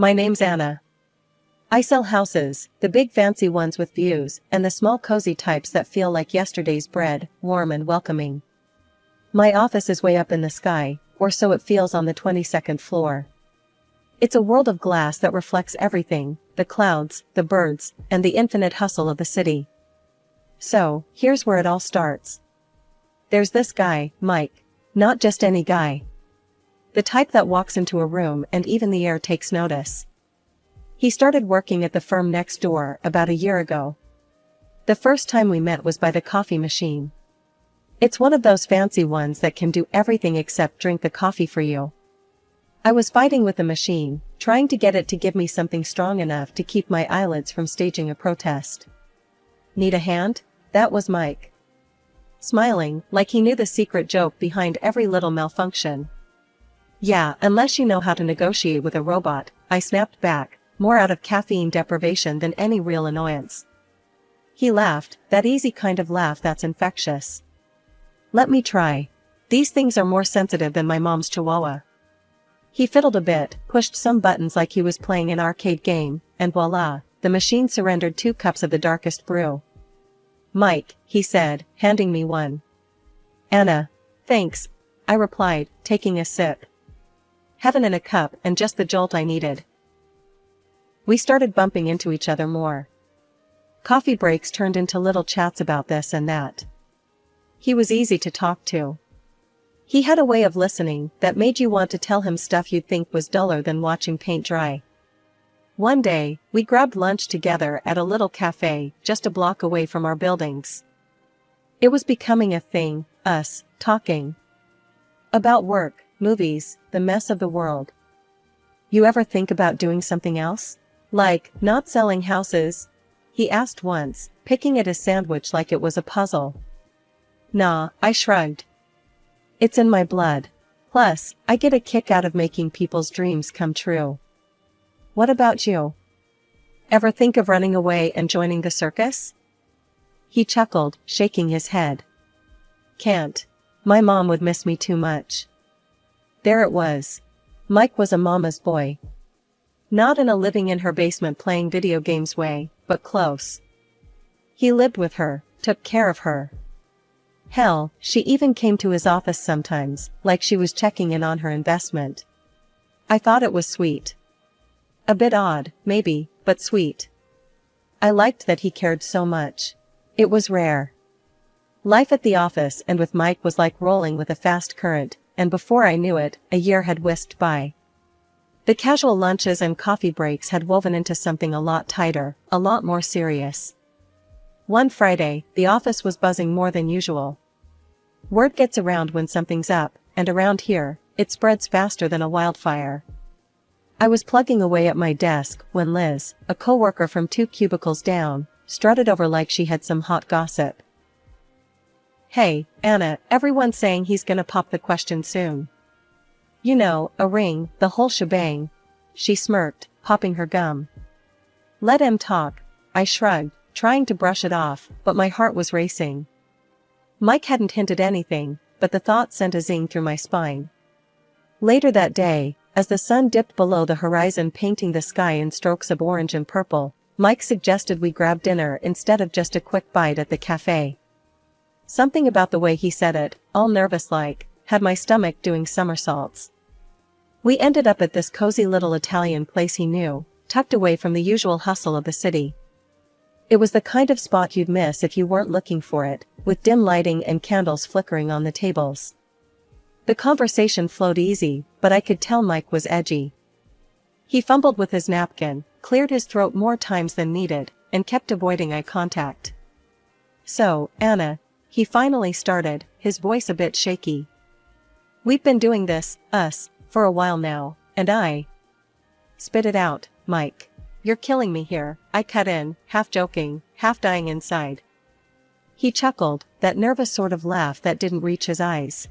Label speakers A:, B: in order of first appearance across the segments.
A: My name's Anna. I sell houses, the big fancy ones with views, and the small cozy types that feel like yesterday's bread, warm and welcoming. My office is way up in the sky, or so it feels on the 22nd floor. It's a world of glass that reflects everything, the clouds, the birds, and the infinite hustle of the city. So, here's where it all starts. There's this guy, Mike. Not just any guy. The type that walks into a room and even the air takes notice. He started working at the firm next door about a year ago. The first time we met was by the coffee machine. It's one of those fancy ones that can do everything except drink the coffee for you. I was fighting with the machine, trying to get it to give me something strong enough to keep my eyelids from staging a protest. Need a hand? That was Mike. Smiling, like he knew the secret joke behind every little malfunction. Yeah, unless you know how to negotiate with a robot, I snapped back, more out of caffeine deprivation than any real annoyance. He laughed, that easy kind of laugh that's infectious. Let me try. These things are more sensitive than my mom's chihuahua. He fiddled a bit, pushed some buttons like he was playing an arcade game, and voila, the machine surrendered 2 cups of the darkest brew. Mike, he said, handing me one. Anna. Thanks, I replied, taking a sip. Heaven in a cup and just the jolt I needed. We started bumping into each other more. Coffee breaks turned into little chats about this and that. He was easy to talk to. He had a way of listening that made you want to tell him stuff you'd think was duller than watching paint dry. One day, we grabbed lunch together at a little cafe just a block away from our buildings. It was becoming a thing, us, talking. About work, movies, the mess of the world. You ever think about doing something else? Like, not selling houses? He asked once, picking at his sandwich like it was a puzzle. Nah, I shrugged. It's in my blood. Plus, I get a kick out of making people's dreams come true. What about you? Ever think of running away and joining the circus? He chuckled, shaking his head. Can't. My mom would miss me too much. There it was. Mike was a mama's boy. Not in a living in her basement playing video games way, but close. He lived with her, took care of her. Hell, she even came to his office sometimes, like she was checking in on her investment. I thought it was sweet. A bit odd, maybe, but sweet. I liked that he cared so much. It was rare. Life at the office and with Mike was like rolling with a fast current, and before I knew it, a year had whisked by. The casual lunches and coffee breaks had woven into something a lot tighter, a lot more serious. One Friday, the office was buzzing more than usual. Word gets around when something's up, and around here, it spreads faster than a wildfire. I was plugging away at my desk when Liz, a coworker from 2 cubicles down, strutted over like she had some hot gossip. Hey, Anna, everyone's saying he's gonna pop the question soon. You know, a ring, the whole shebang. She smirked, popping her gum. Let him talk, I shrugged, trying to brush it off, but my heart was racing. Mike hadn't hinted anything, but the thought sent a zing through my spine. Later that day, as the sun dipped below the horizon painting the sky in strokes of orange and purple, Mike suggested we grab dinner instead of just a quick bite at the cafe. Something about the way he said it, all nervous-like, had my stomach doing somersaults. We ended up at this cozy little Italian place he knew, tucked away from the usual hustle of the city. It was the kind of spot you'd miss if you weren't looking for it, with dim lighting and candles flickering on the tables. The conversation flowed easy, but I could tell Mike was edgy. He fumbled with his napkin, cleared his throat more times than needed, and kept avoiding eye contact. So, Anna, he finally started, his voice a bit shaky. We've been doing this, us, for a while now, and I... Spit it out, Mike. You're killing me here, I cut in, half joking, half dying inside. He chuckled, that nervous sort of laugh that didn't reach his eyes.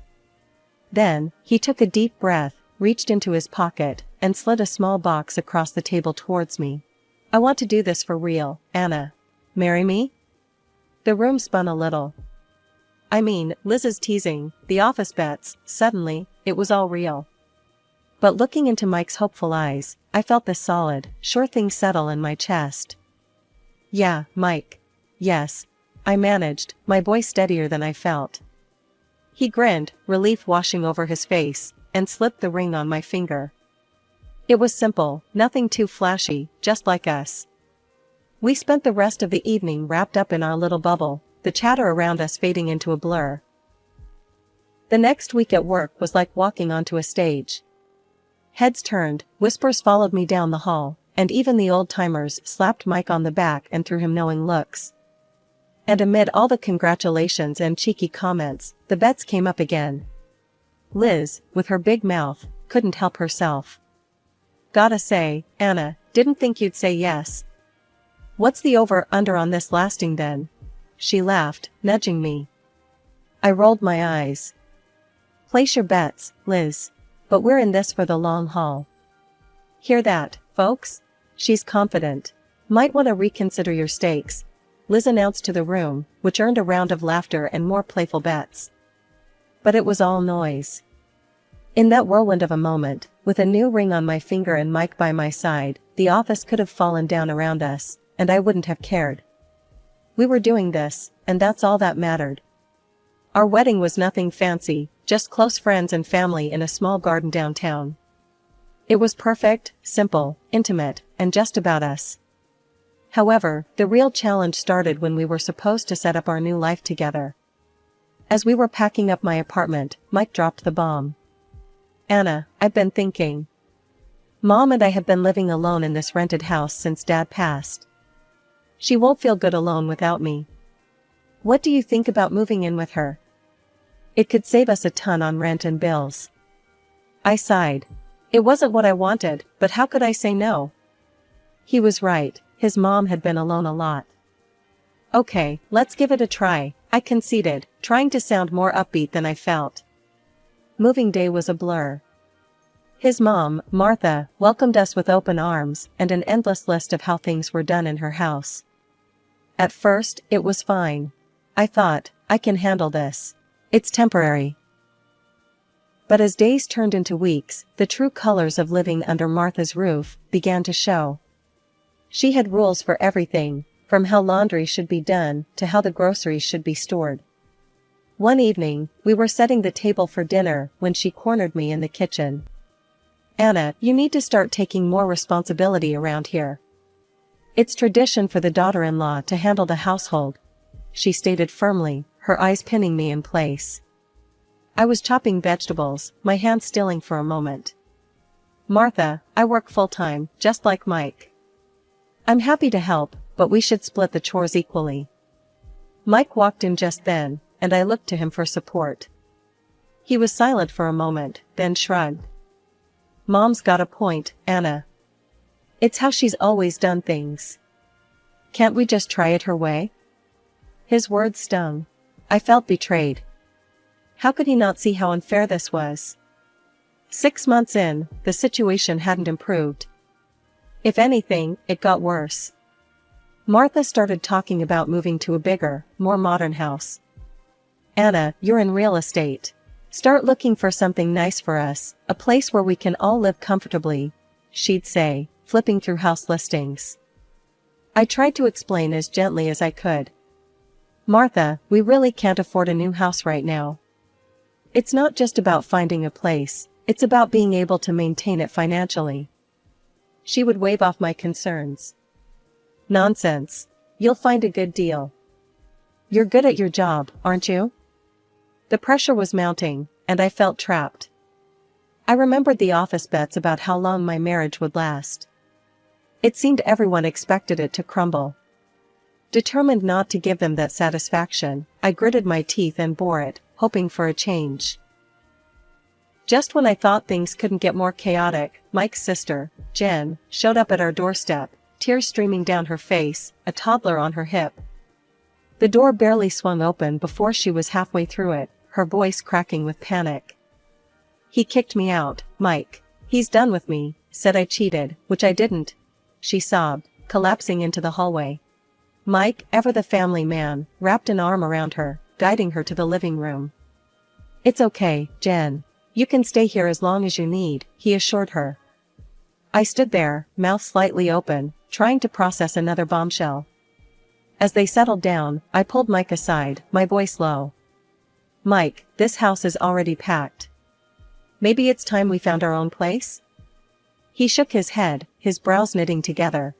A: Then, he took a deep breath, reached into his pocket, and slid a small box across the table towards me. I want to do this for real, Anna. Marry me? The room spun a little. I mean, Liz's teasing, the office bets, suddenly, it was all real. But looking into Mike's hopeful eyes, I felt this solid, sure thing settle in my chest. Yeah, Mike. Yes. I managed, my voice steadier than I felt. He grinned, relief washing over his face, and slipped the ring on my finger. It was simple, nothing too flashy, just like us. We spent the rest of the evening wrapped up in our little bubble, the chatter around us fading into a blur. The next week at work was like walking onto a stage. Heads turned, whispers followed me down the hall, and even the old-timers slapped Mike on the back and threw him knowing looks. And amid all the congratulations and cheeky comments, the bets came up again. Liz, with her big mouth, couldn't help herself. Gotta say, Anna, didn't think you'd say yes. What's the over-under on this lasting then? She laughed, nudging me. I rolled my eyes. Place your bets, Liz. But we're in this for the long haul. Hear that, folks? She's confident. Might want to reconsider your stakes, Liz announced to the room, which earned a round of laughter and more playful bets. But it was all noise. In that whirlwind of a moment, with a new ring on my finger and Mike by my side, the office could have fallen down around us, and I wouldn't have cared. We were doing this, and that's all that mattered. Our wedding was nothing fancy, just close friends and family in a small garden downtown. It was perfect, simple, intimate, and just about us. However, the real challenge started when we were supposed to set up our new life together. As we were packing up my apartment, Mike dropped the bomb. Anna, I've been thinking. Mom and I have been living alone in this rented house since Dad passed. She won't feel good alone without me. What do you think about moving in with her? It could save us a ton on rent and bills. I sighed. It wasn't what I wanted, but how could I say no? He was right, his mom had been alone a lot. Okay, let's give it a try, I conceded, trying to sound more upbeat than I felt. Moving day was a blur. His mom, Martha, welcomed us with open arms and an endless list of how things were done in her house. At first, it was fine. I thought, I can handle this. It's temporary. But as days turned into weeks, the true colors of living under Martha's roof began to show. She had rules for everything, from how laundry should be done to how the groceries should be stored. One evening, we were setting the table for dinner when she cornered me in the kitchen. Anna, you need to start taking more responsibility around here. It's tradition for the daughter-in-law to handle the household, she stated firmly, her eyes pinning me in place. I was chopping vegetables, my hands stilling for a moment. Martha, I work full-time, just like Mike. I'm happy to help, but we should split the chores equally. Mike walked in just then, and I looked to him for support. He was silent for a moment, then shrugged. Mom's got a point, Anna. It's how she's always done things. Can't we just try it her way? His words stung. I felt betrayed. How could he not see how unfair this was? 6 months in, the situation hadn't improved. If anything, it got worse. Martha started talking about moving to a bigger, more modern house. Anna, you're in real estate. Start looking for something nice for us, a place where we can all live comfortably, she'd say, flipping through house listings. I tried to explain as gently as I could. Martha, we really can't afford a new house right now. It's not just about finding a place, it's about being able to maintain it financially. She would wave off my concerns. Nonsense. You'll find a good deal. You're good at your job, aren't you? The pressure was mounting, and I felt trapped. I remembered the office bets about how long my marriage would last. It seemed everyone expected it to crumble. Determined not to give them that satisfaction, I gritted my teeth and bore it, hoping for a change. Just when I thought things couldn't get more chaotic, Mike's sister, Jen, showed up at our doorstep, tears streaming down her face, a toddler on her hip. The door barely swung open before she was halfway through it, her voice cracking with panic. He kicked me out, Mike. He's done with me, said I cheated, which I didn't. She sobbed, collapsing into the hallway. Mike, ever the family man, wrapped an arm around her, guiding her to the living room. It's okay, Jen. You can stay here as long as you need, he assured her. I stood there, mouth slightly open, trying to process another bombshell. As they settled down, I pulled Mike aside, my voice low. Mike, this house is already packed. Maybe it's time we found our own place? He shook his head, his brows knitting together.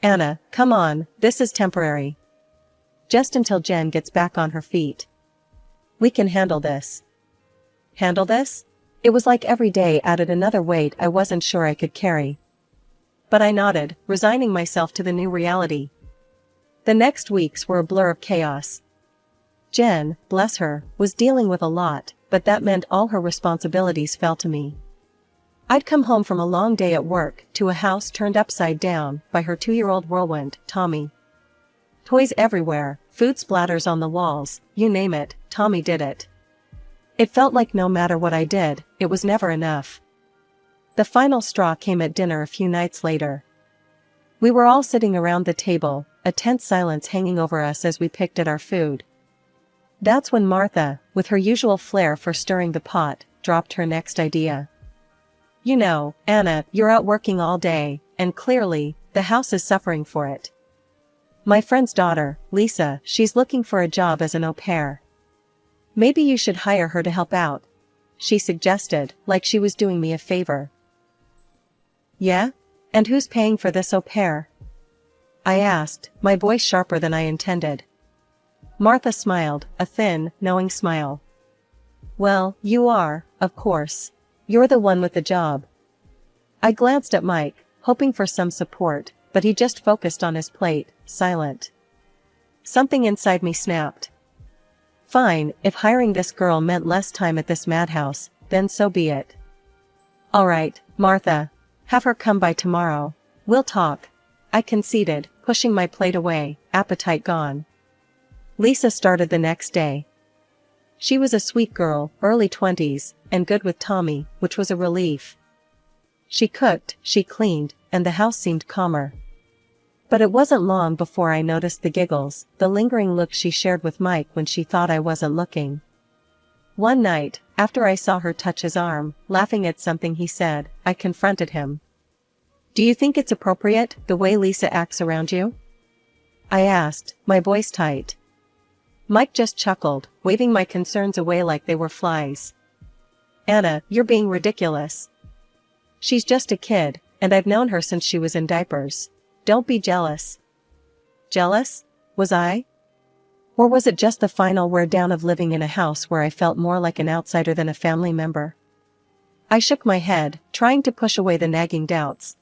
A: Anna, come on, this is temporary. Just until Jen gets back on her feet. We can handle this. Handle this? It was like every day added another weight I wasn't sure I could carry. But I nodded, resigning myself to the new reality. The next weeks were a blur of chaos. Jen, bless her, was dealing with a lot, but that meant all her responsibilities fell to me. I'd come home from a long day at work to a house turned upside down by her 2-year-old whirlwind, Tommy. Toys everywhere, food splatters on the walls, you name it, Tommy did it. It felt like no matter what I did, it was never enough. The final straw came at dinner a few nights later. We were all sitting around the table, a tense silence hanging over us as we picked at our food. That's when Martha, with her usual flair for stirring the pot, dropped her next idea. You know, Anna, you're out working all day, and clearly, the house is suffering for it. My friend's daughter, Lisa, she's looking for a job as an au pair. Maybe you should hire her to help out, she suggested, like she was doing me a favor. Yeah? And who's paying for this au pair? I asked, my voice sharper than I intended. Martha smiled, a thin, knowing smile. Well, you are, of course. You're the one with the job. I glanced at Mike, hoping for some support, but he just focused on his plate, silent. Something inside me snapped. Fine, if hiring this girl meant less time at this madhouse, then so be it. All right, Martha. Have her come by tomorrow. We'll talk. I conceded, pushing my plate away, appetite gone. Lisa started the next day. She was a sweet girl, early 20s, and good with Tommy, which was a relief. She cooked, she cleaned, and the house seemed calmer. But it wasn't long before I noticed the giggles, the lingering look she shared with Mike when she thought I wasn't looking. One night, after I saw her touch his arm, laughing at something he said, I confronted him. Do you think it's appropriate, the way Lisa acts around you? I asked, my voice tight. Mike just chuckled, waving my concerns away like they were flies. Anna, you're being ridiculous. She's just a kid, and I've known her since she was in diapers. Don't be jealous. Jealous? Was I? Or was it just the final wear down of living in a house where I felt more like an outsider than a family member? I shook my head, trying to push away the nagging doubts.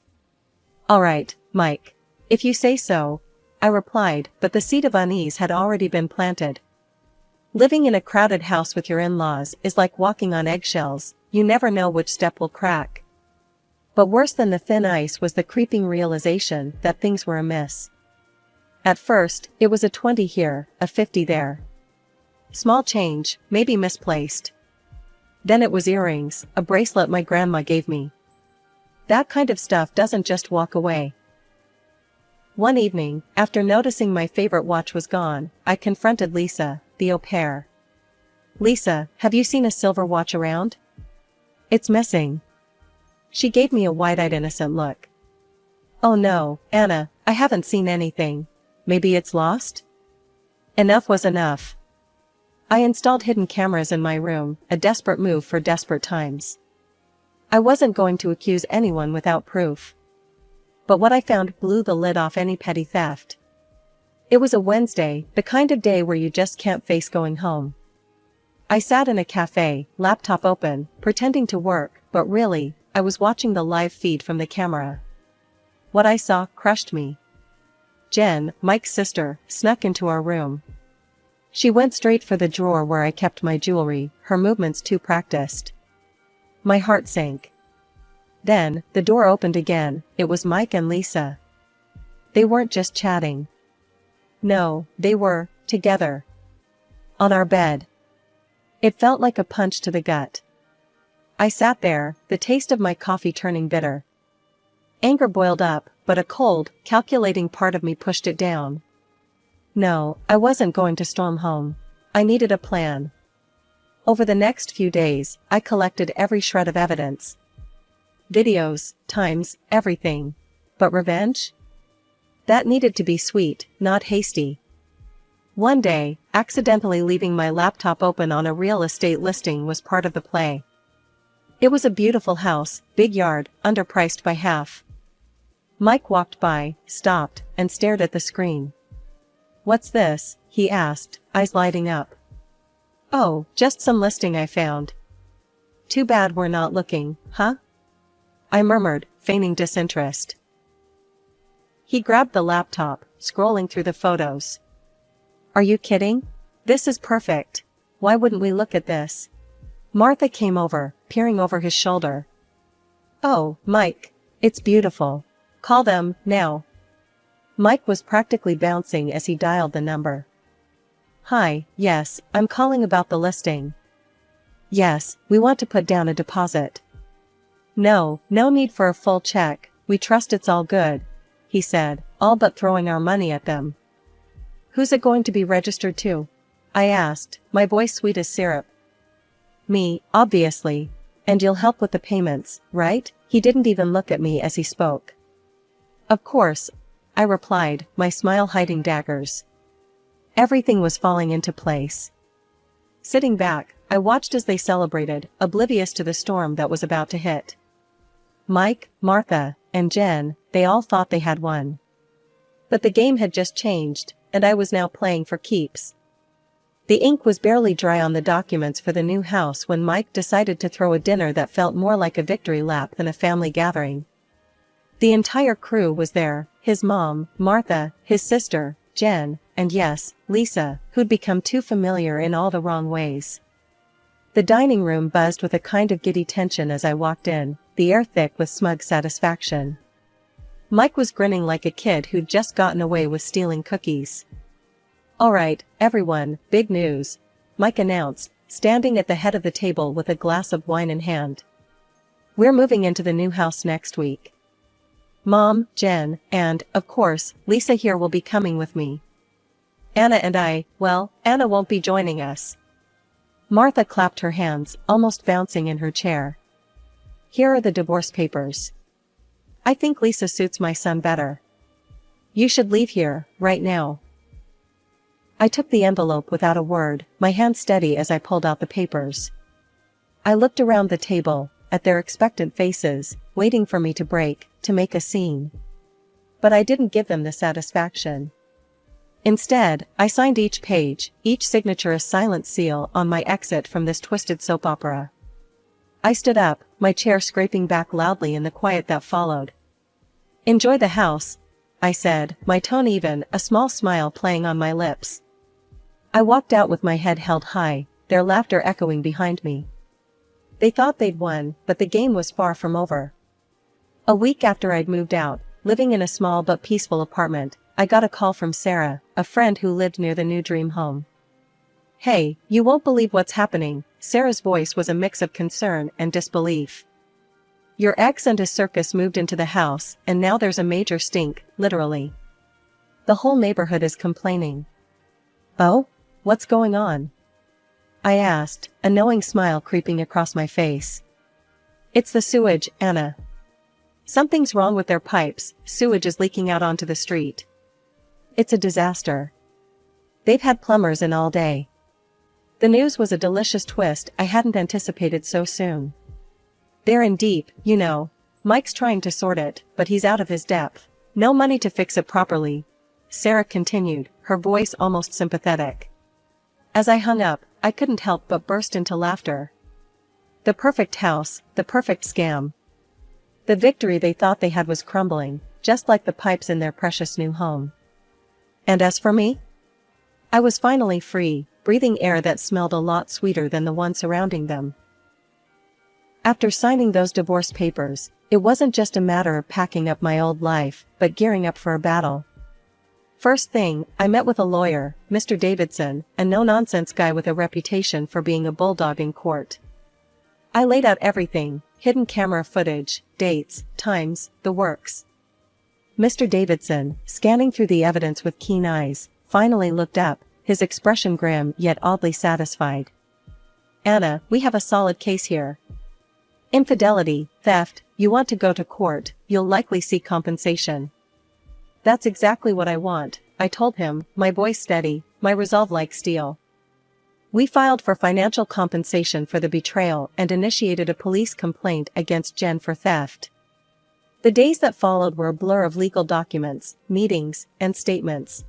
A: All right, Mike. If you say so, I replied, but the seed of unease had already been planted. Living in a crowded house with your in-laws is like walking on eggshells, you never know which step will crack. But worse than the thin ice was the creeping realization that things were amiss. At first, it was a 20 here, a 50 there. Small change, maybe misplaced. Then it was earrings, a bracelet my grandma gave me. That kind of stuff doesn't just walk away. One evening, after noticing my favorite watch was gone, I confronted Lisa, the au pair. Lisa, have you seen a silver watch around? It's missing. She gave me a wide-eyed innocent look. Oh no, Anna, I haven't seen anything. Maybe it's lost? Enough was enough. I installed hidden cameras in my room, a desperate move for desperate times. I wasn't going to accuse anyone without proof. But what I found blew the lid off any petty theft. It was a Wednesday, the kind of day where you just can't face going home. I sat in a cafe, laptop open, pretending to work, but really, I was watching the live feed from the camera. What I saw crushed me. Jen, Mike's sister, snuck into our room. She went straight for the drawer where I kept my jewelry, her movements too practiced. My heart sank. Then, the door opened again, it was Mike and Lisa. They weren't just chatting. No, they were, together. On our bed. It felt like a punch to the gut. I sat there, the taste of my coffee turning bitter. Anger boiled up, but a cold, calculating part of me pushed it down. No, I wasn't going to storm home. I needed a plan. Over the next few days, I collected every shred of evidence. Videos, times, everything. But revenge? That needed to be sweet, not hasty. One day, accidentally leaving my laptop open on a real estate listing was part of the play. It was a beautiful house, big yard, underpriced by half. Mike walked by, stopped, and stared at the screen. "What's this?" he asked, eyes lighting up. "Oh, just some listing I found." "Too bad we're not looking, huh?" I murmured, feigning disinterest. He grabbed the laptop, scrolling through the photos. "Are you kidding? This is perfect. Why wouldn't we look at this?" Martha came over, peering over his shoulder. "Oh, Mike. It's beautiful. Call them, now." Mike was practically bouncing as he dialed the number. "Hi, yes, I'm calling about the listing." "Yes, we want to put down a deposit." No need for a full check, we trust it's all good," he said, all but throwing our money at them. "Who's it going to be registered to?" I asked, my voice sweet as syrup. "Me, obviously. And you'll help with the payments, right?" He didn't even look at me as he spoke. "Of course," I replied, my smile hiding daggers. Everything was falling into place. Sitting back, I watched as they celebrated, oblivious to the storm that was about to hit. Mike, Martha, and Jen, they all thought they had won. But the game had just changed, and I was now playing for keeps. The ink was barely dry on the documents for the new house when Mike decided to throw a dinner that felt more like a victory lap than a family gathering. The entire crew was there, his mom, Martha, his sister, Jen, and yes, Lisa, who'd become too familiar in all the wrong ways. The dining room buzzed with a kind of giddy tension as I walked in, the air thick with smug satisfaction. Mike was grinning like a kid who'd just gotten away with stealing cookies. "All right, everyone, big news," Mike announced, standing at the head of the table with a glass of wine in hand. "We're moving into the new house next week. Mom, Jen, and, of course, Lisa here will be coming with me. Anna and Anna won't be joining us." Martha clapped her hands, almost bouncing in her chair. "Here are the divorce papers. I think Lisa suits my son better. You should leave here, right now." I took the envelope without a word, my hand steady as I pulled out the papers. I looked around the table, at their expectant faces, waiting for me to break, to make a scene. But I didn't give them the satisfaction. Instead, I signed each page, each signature a silent seal on my exit from this twisted soap opera. I stood up, my chair scraping back loudly in the quiet that followed. "Enjoy the house," I said, my tone even, a small smile playing on my lips. I walked out with my head held high, their laughter echoing behind me. They thought they'd won, but the game was far from over. A week after I'd moved out, living in a small but peaceful apartment, I got a call from Sarah, a friend who lived near the new dream home. "Hey, you won't believe what's happening." Sarah's voice was a mix of concern and disbelief. "Your ex and his circus moved into the house, and now there's a major stink, literally. The whole neighborhood is complaining." "Oh? What's going on?" I asked, a knowing smile creeping across my face. "It's the sewage, Anna. Something's wrong with their pipes, sewage is leaking out onto the street. It's a disaster. They've had plumbers in all day." The news was a delicious twist I hadn't anticipated so soon. "They're in deep, you know. Mike's trying to sort it, but he's out of his depth. No money to fix it properly," Sarah continued, her voice almost sympathetic. As I hung up, I couldn't help but burst into laughter. The perfect house, the perfect scam. The victory they thought they had was crumbling, just like the pipes in their precious new home. And as for me? I was finally free, breathing air that smelled a lot sweeter than the one surrounding them. After signing those divorce papers, it wasn't just a matter of packing up my old life, but gearing up for a battle. First thing, I met with a lawyer, Mr. Davidson, a no-nonsense guy with a reputation for being a bulldog in court. I laid out everything, hidden camera footage, dates, times, the works. Mr. Davidson, scanning through the evidence with keen eyes, finally looked up, his expression grim yet oddly satisfied. Anna, we have a solid case here. Infidelity, theft, you want to go to court, you'll likely see compensation. That's exactly what I want, I told him, my voice steady, my resolve like steel. We filed for financial compensation for the betrayal and initiated a police complaint against Jen for theft. The days that followed were a blur of legal documents, meetings, and statements.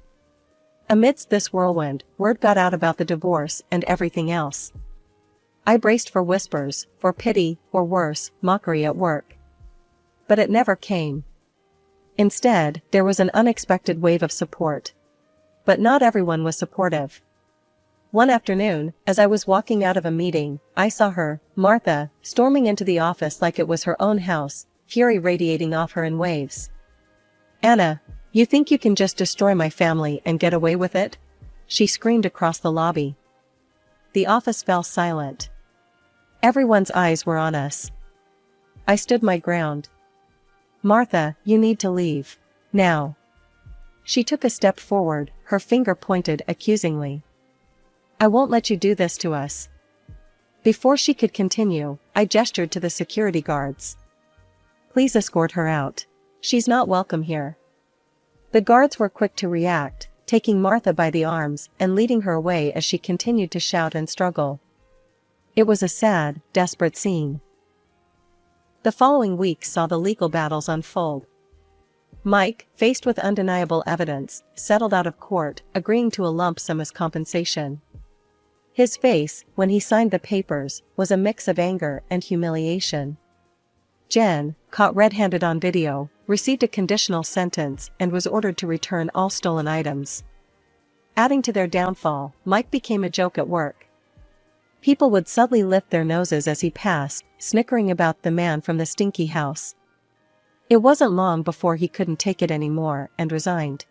A: Amidst this whirlwind, word got out about the divorce and everything else. I braced for whispers, for pity, or worse, mockery at work. But it never came. Instead, there was an unexpected wave of support. But not everyone was supportive. One afternoon, as I was walking out of a meeting, I saw her, Martha, storming into the office like it was her own house, fury radiating off her in waves. Anna, you think you can just destroy my family and get away with it? She screamed across the lobby. The office fell silent. Everyone's eyes were on us. I stood my ground. Martha, you need to leave. Now. She took a step forward, her finger pointed accusingly. I won't let you do this to us. Before she could continue, I gestured to the security guards. Please escort her out. She's not welcome here. The guards were quick to react, taking Martha by the arms and leading her away as she continued to shout and struggle. It was a sad, desperate scene. The following week saw the legal battles unfold. Mike, faced with undeniable evidence, settled out of court, agreeing to a lump sum as compensation. His face, when he signed the papers, was a mix of anger and humiliation. Jen, caught red-handed on video, received a conditional sentence and was ordered to return all stolen items. Adding to their downfall, Mike became a joke at work. People would subtly lift their noses as he passed, snickering about the man from the stinky house. It wasn't long before he couldn't take it anymore and resigned.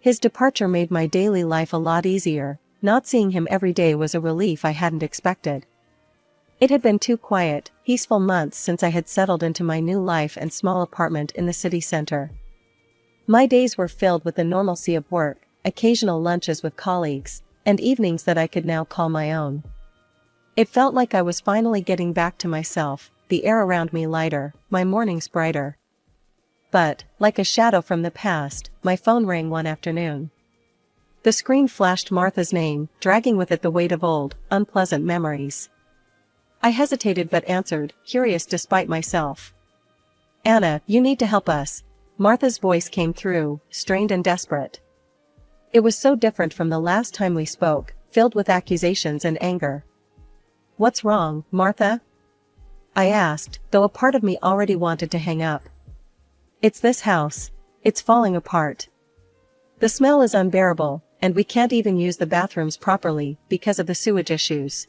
A: His departure made my daily life a lot easier. Not seeing him every day was a relief I hadn't expected. It had been 2 quiet, peaceful months since I had settled into my new life and small apartment in the city center. My days were filled with the normalcy of work, occasional lunches with colleagues, and evenings that I could now call my own. It felt like I was finally getting back to myself, the air around me lighter, my mornings brighter. But, like a shadow from the past, my phone rang one afternoon. The screen flashed Martha's name, dragging with it the weight of old, unpleasant memories. I hesitated but answered, curious despite myself. Anna, you need to help us. Martha's voice came through, strained and desperate. It was so different from the last time we spoke, filled with accusations and anger. What's wrong, Martha? I asked, though a part of me already wanted to hang up. It's this house. It's falling apart. The smell is unbearable, and we can't even use the bathrooms properly because of the sewage issues.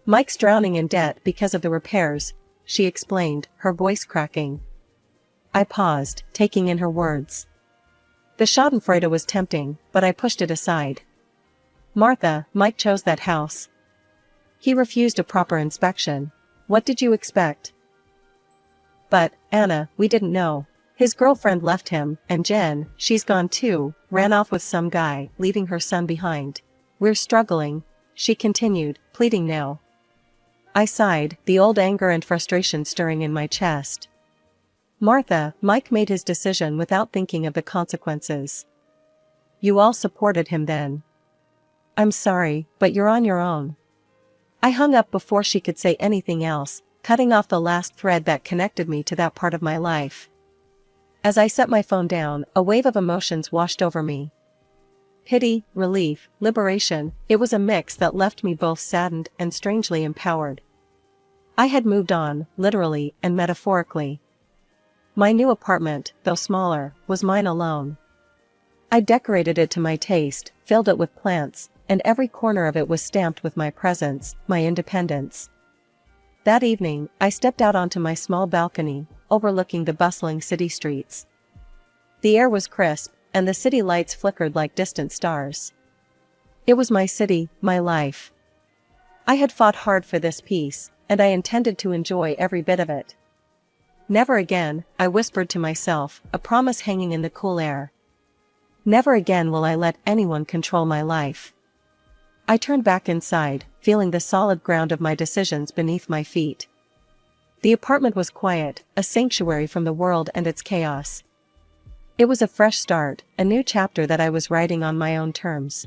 A: Mike's drowning in debt because of the repairs, she explained, her voice cracking. I paused, taking in her words. The schadenfreude was tempting, but I pushed it aside. Martha, Mike chose that house. He refused a proper inspection. What did you expect? But, Anna, we didn't know. His girlfriend left him, and Jen, she's gone too, ran off with some guy, leaving her son behind. We're struggling, she continued, pleading now. I sighed, the old anger and frustration stirring in my chest. Martha, Mike made his decision without thinking of the consequences. You all supported him then. I'm sorry, but you're on your own. I hung up before she could say anything else, cutting off the last thread that connected me to that part of my life. As I set my phone down, a wave of emotions washed over me. Pity, relief, liberation, it was a mix that left me both saddened and strangely empowered. I had moved on, literally and metaphorically. My new apartment, though smaller, was mine alone. I decorated it to my taste, filled it with plants, and every corner of it was stamped with my presence, my independence. That evening, I stepped out onto my small balcony, overlooking the bustling city streets. The air was crisp, and the city lights flickered like distant stars. It was my city, my life. I had fought hard for this peace, and I intended to enjoy every bit of it. Never again, I whispered to myself, a promise hanging in the cool air. Never again will I let anyone control my life. I turned back inside, feeling the solid ground of my decisions beneath my feet. The apartment was quiet, a sanctuary from the world and its chaos. It was a fresh start, a new chapter that I was writing on my own terms.